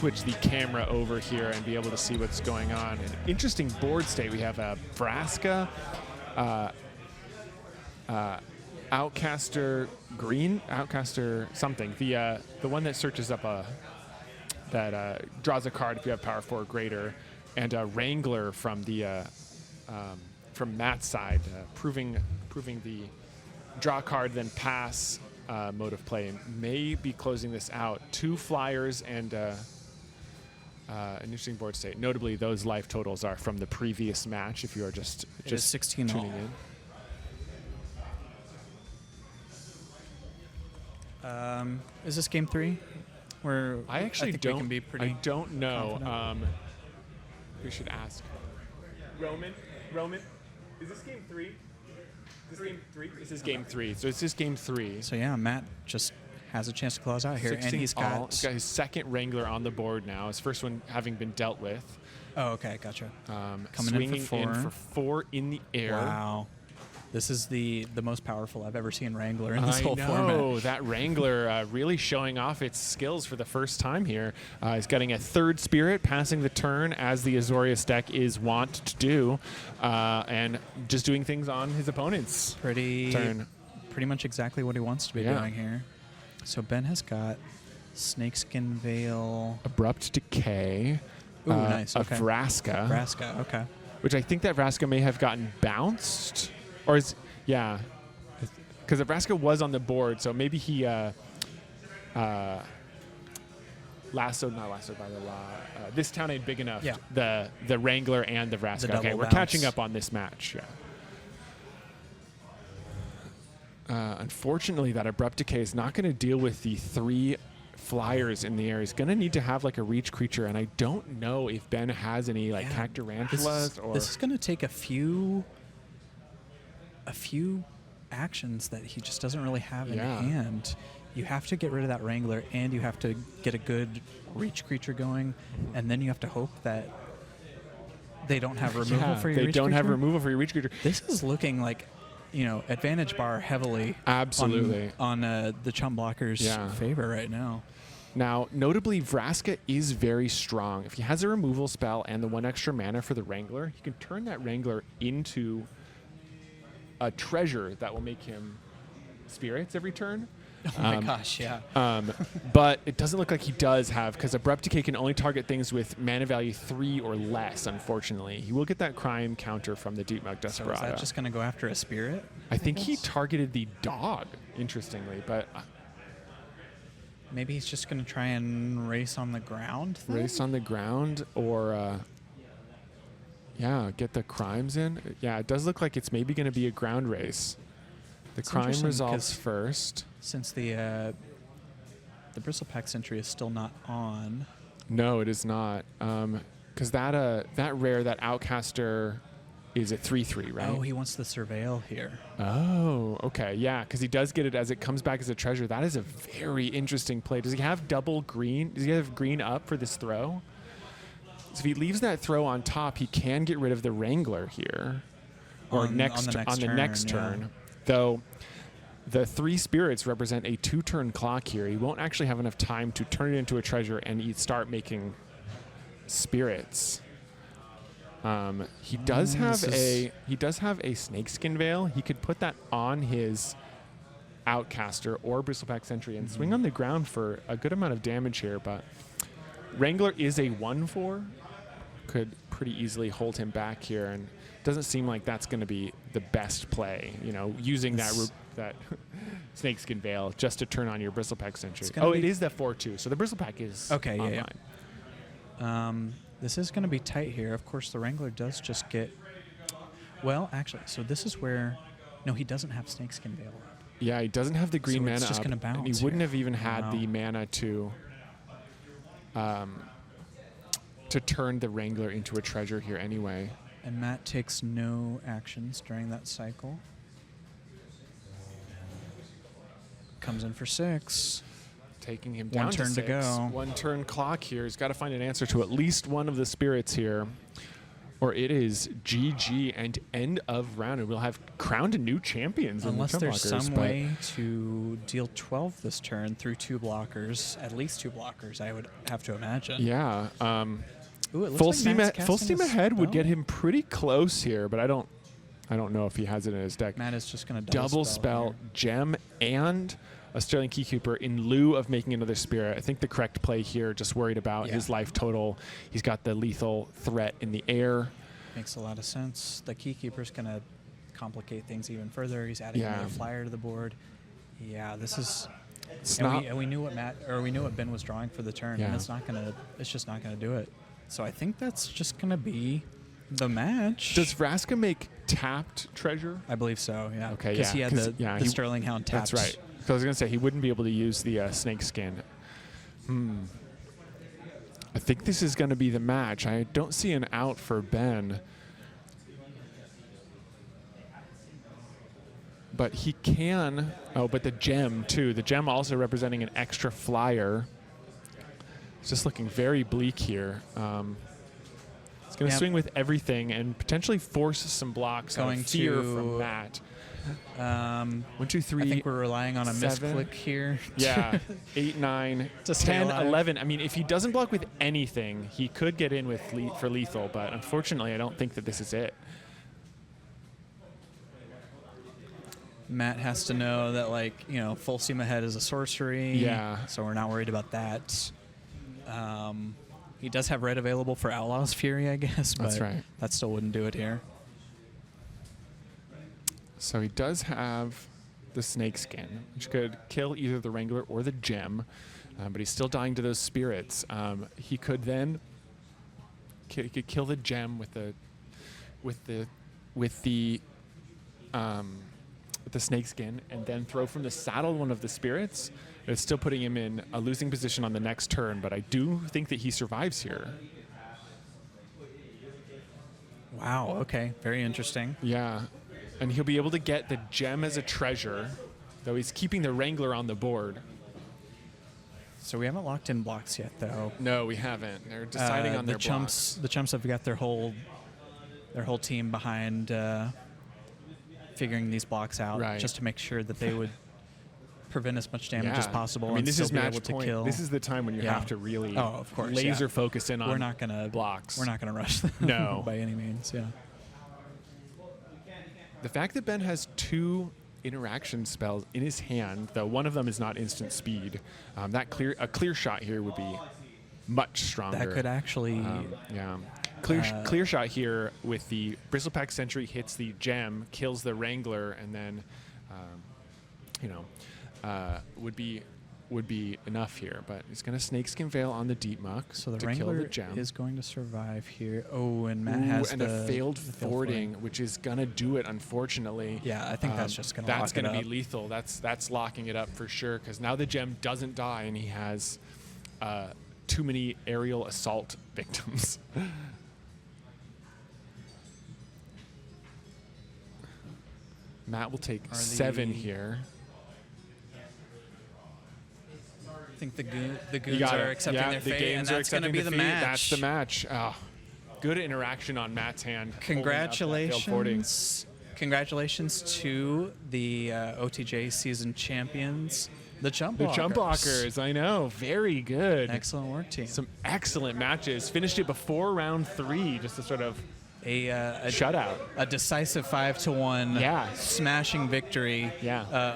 switch the camera over here and be able to see what's going on. An interesting board state. We have a Vraska, Outcaster Green, Outcaster something. The one that searches up that draws a card if you have power 4 or greater, and a Wrangler from the from Matt's side, proving the draw card then pass mode of play. May be closing this out. 2 flyers and an interesting board state. Notably, those life totals are from the previous match. If you are just 16 tuning in. Is this game 3? Where I actually think don't. We can be pretty I don't know. confident. We should ask. Roman, is this game 3? Is this game 3? This is game 3. So it's just game 3. So yeah, Matt just has a chance to close out here, and he's got his second Wrangler on the board now. His first one having been dealt with. Oh, okay, gotcha. Coming Swinging in for 4 in the air. Wow. This is the most powerful I've ever seen Wrangler in this whole I format. know, that Wrangler really showing off its skills for the first time here. He's getting a 3rd Spirit, passing the turn as the Azorius deck is wont to do, and just doing things on his opponent's turn. Pretty much exactly what he wants to be doing here. So Ben has got Snakeskin Veil. Abrupt Decay. Ooh, nice. Okay. A Vraska. Vraska, okay. Which I think that Vraska may have gotten bounced. Or is, yeah. Because the Vraska was on the board, so maybe he not lassoed by the law. This town ain't big enough. Yeah. The Wrangler and the Vraska. The Okay, double we're bounce. catching up on this match. Yeah. Unfortunately, that Abrupt Decay is not going to deal with the 3 flyers in the air. He's going to need to have like a reach creature, and I don't know if Ben has any like Cactarantulas or... This is going to take a few actions that he just doesn't really have in hand. You have to get rid of that Wrangler, and you have to get a good reach creature going, and then you have to hope that they don't have removal for your reach creature. They don't have removal for your reach creature. This is looking like, advantage bar heavily Absolutely. on the Chump blockers' favor right now. Now, notably, Vraska is very strong. If he has a removal spell and the 1 extra mana for the Wrangler, he can turn that Wrangler into a treasure that will make him spirits every turn. Oh my gosh, yeah. But it doesn't look like he does have, because Abrupt Decay can only target things with mana value 3 or less, unfortunately. He will get that crime counter from the Deep Mug Desperado. So is that just going to go after a spirit? I think he targeted the dog, interestingly, but... Maybe he's just going to try and race on the ground? Race on the ground, or... get the crimes in. Yeah, it does look like it's maybe going to be a ground race. The crime resolves first. Since the Bristlepack Sentry is still not on. No, it is not. Because that rare, that Outcaster, is at 3/3, right? Oh, he wants the Surveil here. Oh, okay. Yeah, because he does get it as it comes back as a treasure. That is a very interesting play. Does he have double green? Does he have green up for this throw? So if he leaves that throw on top, he can get rid of the Wrangler here. Or on the next turn. Though the 3 spirits represent a 2-turn clock here. He won't actually have enough time to turn it into a treasure and start making spirits. He does have a Snakeskin Veil. He could put that on his Outcaster or Bristlepack Sentry and swing on the ground for a good amount of damage here, but Wrangler is a 1/4. Could pretty easily hold him back here, and doesn't seem like that's going to be the best play, using that Snakeskin Veil just to turn on your Bristlepack Sentry. Oh, it is the 4/2, so the Bristlepack is online. This is going to be tight here. Of course, the Wrangler does just get... Well, actually, so this is where... No, he doesn't have Snakeskin Veil up. Yeah, he doesn't have the green mana just up, gonna bounce and he wouldn't have even had the mana to turn the Wrangler into a treasure here anyway. And Matt takes no actions during that cycle. Comes in for 6. Taking him down 1 turn to go. 1 turn clock here. He's got to find an answer to at least one of the spirits here. or it is GG and end of round, and we'll have crowned new champions. Unless in the there's Chump blockers, some way to deal 12 this turn through 2 blockers, at least 2 blockers, I would have to imagine. Yeah. Ooh, it looks Full like steam Matt's full casting steam a ahead would spell. get him pretty close here, but I don't know if he has it in his deck. Matt is just going to Double spell, gem, and a Sterling Keykeeper in lieu of making another spirit. I think the correct play here, just worried about his life total. He's got the lethal threat in the air. Makes a lot of sense. The Keykeeper's going to complicate things even further. He's adding another flyer to the board. Yeah, this is... And we knew what Ben was drawing for the turn, and it's just not gonna do it. So I think that's just gonna be the match. Does Vraska make tapped treasure? I believe so. Yeah. Okay. Because he had the Sterling Hound tapped. That's right. So I was gonna say he wouldn't be able to use the snake skin. I think this is gonna be the match. I don't see an out for Ben. But he can, but the gem too. The gem also representing an extra flyer. It's just looking very bleak here. It's going to swing with everything and potentially force some blocks out of fear from Matt. 1, 2, 3. I think we're relying on a misclick here. Yeah, 8, 9, 10, 11. I mean, if he doesn't block with anything, he could get in with for lethal, but unfortunately, I don't think that this is it. Matt has to know that, full steam ahead is a sorcery. Yeah. So we're not worried about that. He does have red available for Outlaw's Fury, I guess. But that's right. That still wouldn't do it here. So he does have the snake skin, which could kill either the Wrangler or the gem. But he's still dying to those spirits. He could then he could kill the gem with the snake skin, and then throw from the saddle one of the spirits. It's still putting him in a losing position on the next turn, but I do think that he survives here. Wow, okay. Very interesting. Yeah, and he'll be able to get the gem as a treasure, though he's keeping the Wrangler on the board. So we haven't locked in blocks yet, though. No, we haven't. They're deciding on their Chumps. blocks. The Chumps have got their whole team behind figuring these blocks out, just to make sure that they would prevent as much damage as possible. I mean, this is match point. To kill. This is the time when you have to really laser focus in on blocks. We're not gonna rush them no. by any means. Yeah. The fact that Ben has 2 interaction spells in his hand, though one of them is not instant speed, a clear shot here would be much stronger. That could actually Clear shot here with the Bristlepack Sentry hits the gem, kills the Wrangler, and then, would be enough here. But he's going to Snakeskin Veil on the Deep Muck so the to Wrangler kill the gem. is going to survive here. Oh, and Matt has a failed forwarding, which is going to do it, unfortunately. Yeah, I think that's just going to lock it up. That's going to be lethal. That's locking it up for sure, because now the gem doesn't die, and he has too many aerial assault victims. Matt will take 7 here. I think the Goons are accepting their fate, and that's going to be the match. That's the match. Oh, good interaction on Matt's hand. Congratulations. Congratulations to the OTJ season champions, the Chump Blockers. The Chump Blockers, I know. Very good. Excellent work, team. Some excellent matches. Finished it before round 3, just a sort of a shutout. A decisive 5-1 smashing victory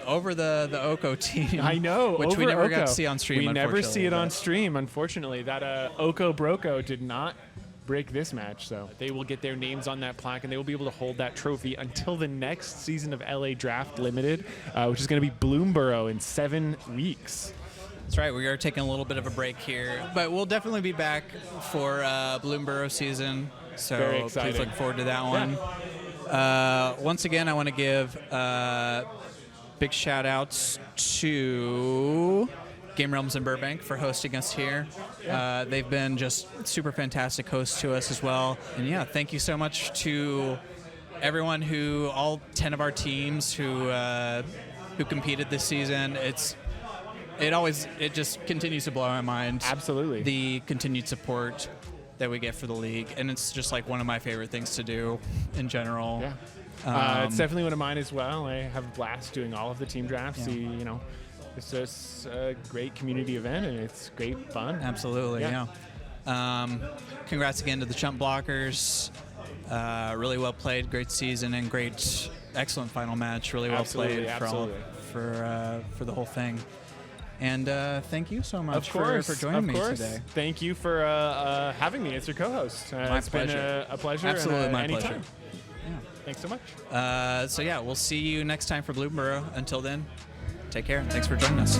over the Oko team. I know. Which we never got to see on stream, We never see it on stream, unfortunately. That Oko Broco did not break this match, so they will get their names on that plaque, and they will be able to hold that trophy until the next season of LA Draft Limited, which is going to be Bloomborough in 7 weeks. That's right. We are taking a little bit of a break here, but we'll definitely be back for Bloomborough season. So please look forward to that one. Once again, I want to give big shout outs to Game Realms in Burbank for hosting us here. They've been just super fantastic hosts to us as well. And thank you so much to everyone all 10 of our teams who competed this season. It just continues to blow my mind. Absolutely. The continued support that we get for the league, and it's just like one of my favorite things to do in general. Yeah. It's definitely one of mine as well. I have a blast doing all of the team drafts. Yeah. It's just a great community event, and it's great fun. Absolutely, yeah. Congrats again to the Chump Blockers. Really well played, great season, and excellent final match. Really well played for the whole thing. And thank you so much for joining me today. Thank you for having me as your co-host. It's been a pleasure. Absolutely, my anytime. pleasure. Yeah. Thanks so much. So yeah, we'll see you next time for Bloomburrow. Until then, take care, and thanks for joining us.